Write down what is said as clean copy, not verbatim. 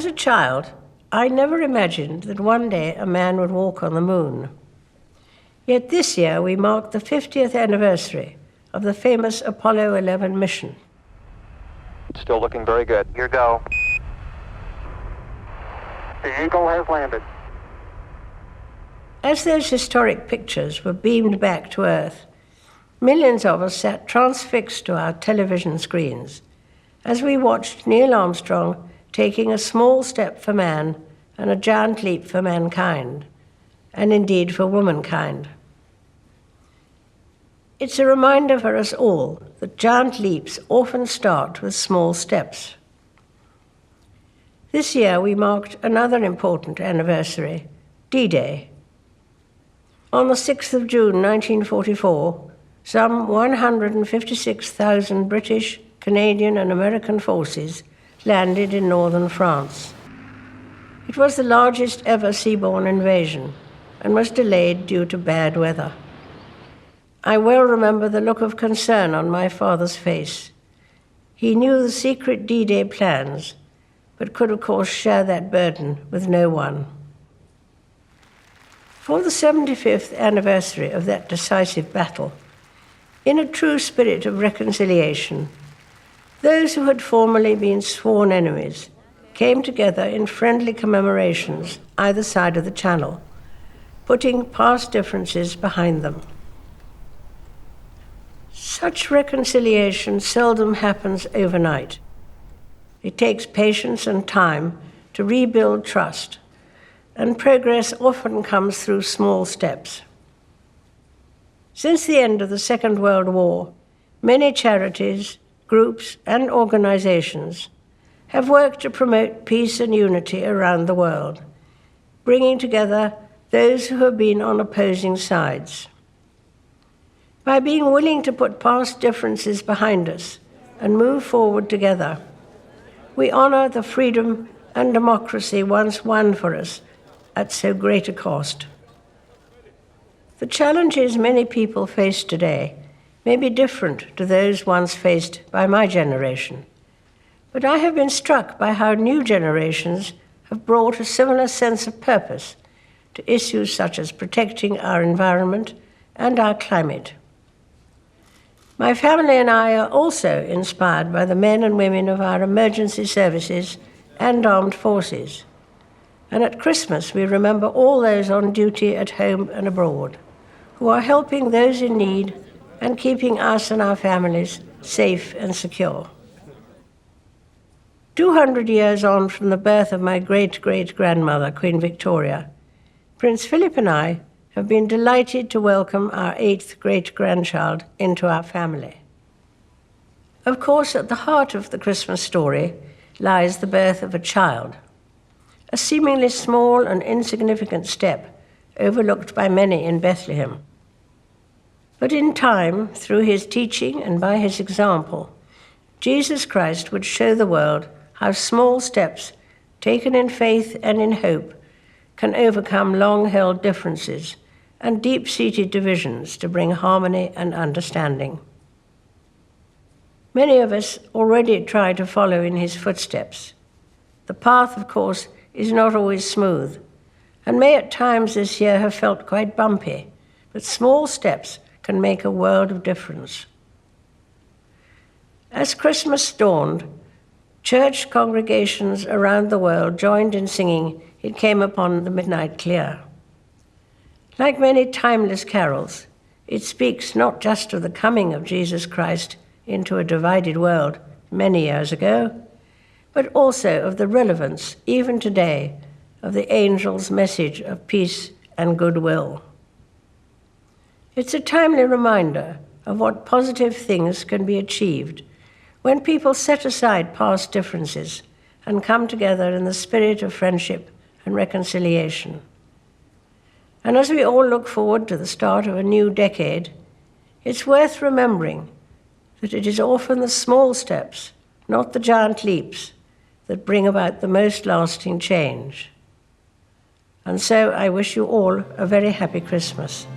As a child, I never imagined that one day a man would walk on the moon. Yet this year we marked the 50th anniversary of the famous Apollo 11 mission. Still looking very good. Here go. The Eagle has landed. As those historic pictures were beamed back to Earth, millions of us sat transfixed to our television screens as we watched Neil Armstrong taking a small step for man and a giant leap for mankind, and indeed for womankind. It's a reminder for us all that giant leaps often start with small steps. This year we marked another important anniversary, D-Day. On the 6th of June 1944, some 156,000 British, Canadian and American forces landed in northern France. It was the largest ever seaborne invasion and was delayed due to bad weather. I well remember the look of concern on my father's face. He knew the secret D-Day plans, but could of course share that burden with no one. For the 75th anniversary of that decisive battle, in a true spirit of reconciliation, those who had formerly been sworn enemies came together in friendly commemorations either side of the Channel, putting past differences behind them. Such reconciliation seldom happens overnight. It takes patience and time to rebuild trust, and progress often comes through small steps. Since the end of the Second World War, many charities, groups, and organizations have worked to promote peace and unity around the world, bringing together those who have been on opposing sides. By being willing to put past differences behind us and move forward together, we honor the freedom and democracy once won for us at so great a cost. The challenges many people face today may be different to those once faced by my generation, but I have been struck by how new generations have brought a similar sense of purpose to issues such as protecting our environment and our climate. My family and I are also inspired by the men and women of our emergency services and armed forces. And at Christmas, we remember all those on duty at home and abroad, who are helping those in need and keeping us and our families safe and secure. 200 years on from the birth of my great-great-grandmother, Queen Victoria, Prince Philip and I have been delighted to welcome our 8th great-grandchild into our family. Of course, at the heart of the Christmas story lies the birth of a child, a seemingly small and insignificant step overlooked by many in Bethlehem. But in time, through his teaching and by his example, Jesus Christ would show the world how small steps, taken in faith and in hope, can overcome long-held differences and deep-seated divisions to bring harmony and understanding. Many of us already try to follow in his footsteps. The path, of course, is not always smooth, and may at times this year have felt quite bumpy, but small steps can make a world of difference. As Christmas dawned, church congregations around the world joined in singing "It Came Upon the Midnight Clear." Like many timeless carols, it speaks not just of the coming of Jesus Christ into a divided world many years ago, but also of the relevance, even today, of the angel's message of peace and goodwill. It's a timely reminder of what positive things can be achieved when people set aside past differences and come together in the spirit of friendship and reconciliation. And as we all look forward to the start of a new decade, it's worth remembering that it is often the small steps, not the giant leaps, that bring about the most lasting change. And so I wish you all a very happy Christmas.